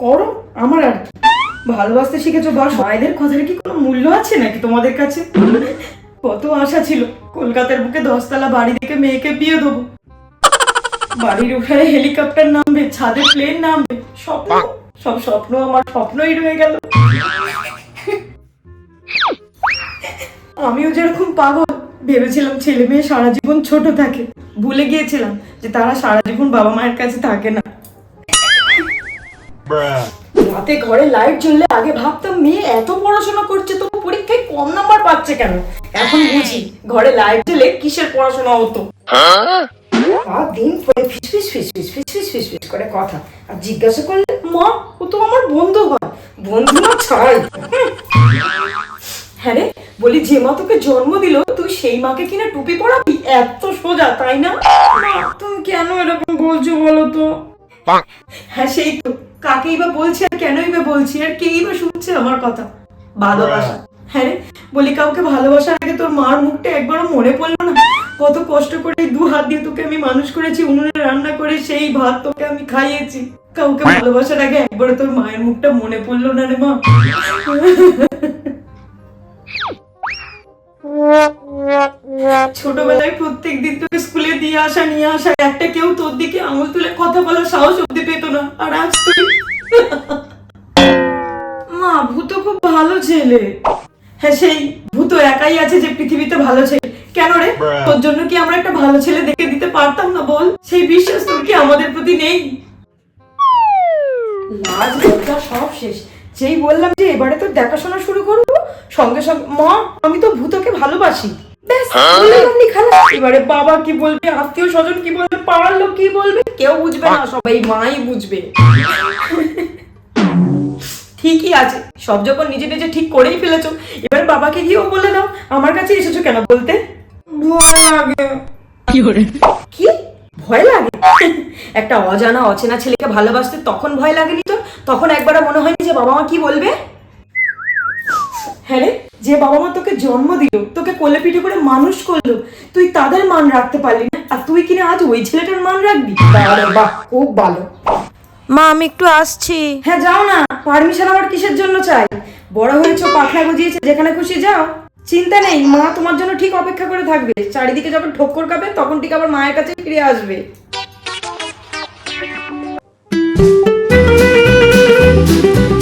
করো, আমার আর কি। ভালোবাসতে শিখেছো বাস, মায়েদের কথার কি কোনো মূল্য আছে নাকি তোমাদের কাছে? কত আশা ছিল কলকাতার বুকে 10 তলা বাড়ি থেকে মেয়েকে বিয়ে দেবো, বাড়ির ওখানে হেলিকপ্টার নামবে, ছাদে প্লেন নামবে, স্বপ্ন, সব স্বপ্ন আমার স্বপ্নই রয়ে গেল। আমিও যেরকম পাগল ভেবেছিলাম ছেলে মেয়ে সারা জীবন ছোট থাকে, ভুলে গিয়েছিলাম যে তারা সারা জীবন বাবা মায়ের কাছে থাকে না। রাতে ঘরে লাইট জ্বললে আগে ভাবতাম মেয়ে এত পড়াশোনা করছে তো পরীক্ষায় কম নাম্বার পাচ্ছে কেন, এখন বুঝি ঘরে লাইট জ্বলে কিসের পড়াশোনা হতো। দিন পরে ফিসফিস ফিসফিস ফিসফিস ফিসফিস করে কথা, আর জিজ্ঞাসা করলে মা ও তো আমার বন্ধু হয়, বন্ধু না ছাই। হ্যাঁ রে, বলি যে মা তোকে জন্ম দিল তুই সেই মাকে কিনা টুপি পরাবি, এত সোজা তাই না? তুমি কেন এরকম বলছো বলো তো? হ্যাঁ সেই তো, কাকেই বা বলছি আর কেনই বা বলছি, আর কেই বা শুনছে আমার কথা? ভালোবাসা। হ্যাঁ রে, বলি কাউকে ভালোবাসার আগে তোর মার মুখটা একবারও মনে পড়লো না? কত কষ্ট করে 2 হাত দিয়ে তোকে আমি মানুষ করেছি, উনুনে রান্না করে সেই ভাত তোকে আমি খাইয়েছি, কাউকে ভালোবাসার আগে একবারও তোর মায়ের মুখটা মনে পড়লো না রে মা? ছোটবেলায় প্রত্যেকদিন তোকে স্কুলে দিয়ে আসা নিয়ে আসা, একটা কেউ তোর দিকে আঙুল তুলে কথা বলার সাহস অব্দি পেত না, আর আজ তুই। মা ভূত খুব ভালো ছেলে। হ্যাঁ সেই ভূত একাই আছে যে পৃথিবীতে ভালো ছেলে। কেন রে, তোর জন্য কি আমরা একটা ভালো ছেলে দেখে দিতে পারতাম না বল? সেই বিশ্বাস তোর কি আমাদের প্রতি নেই? লাজ লজ্জা সব শেষ, যেই বললাম যে এবারে তো দেখাশোনা শুরু করবো, সঙ্গে সঙ্গে মা আমি তো ভূতকে ভালোবাসি, ব্যাস বললেই খারাপ। এবারে বাবা কি বলবে, আত্মীয় স্বজন কি বলবে, পাড়ার লোক কি বলবে, কেউ বুঝবে না, সবাই মাই বুঝবে। ঠিকই আছে, সব যখন নিজে নিজে ঠিক করেই ফেলেছো, এবার বাবাকে গিয়েও বলে দাও। আমার কাছে এসেছো কেন বলতে? ভয় লাগে। কি ভয় লাগে? একটা অজানা অচেনা ছেলেকে ভালোবাসতে তখন ভয় লাগেনি তোর? তখন একবারও মনে হয়নি যে বাবা মা কি বলবে? হ্যাঁ রে, যে বাবা মা তোকে জন্ম দিল, তোকে কোলে পিঠে করে মানুষ করলো, তুই তাদের মান রাখতে পারলি না, আর তুই কিনা আজ ওই ছেলেটার মান রাখবি? বাহ, খুব ভালো। মা আমি একটু আসছি। হ্যাঁ যাও না, পারমিশন আবার কিসের জন্য চাই? বড় হয়েছো, পাখা গজিয়েছে, যেখানে খুশি যাও, চিন্তা নেই, মা তোমার জন্য ঠিক অপেক্ষা করে থাকবে। চারিদিকে যখন ঠক্কর খাবে তখন ঠিক আবার মায়ের কাছে ফিরে আসবে।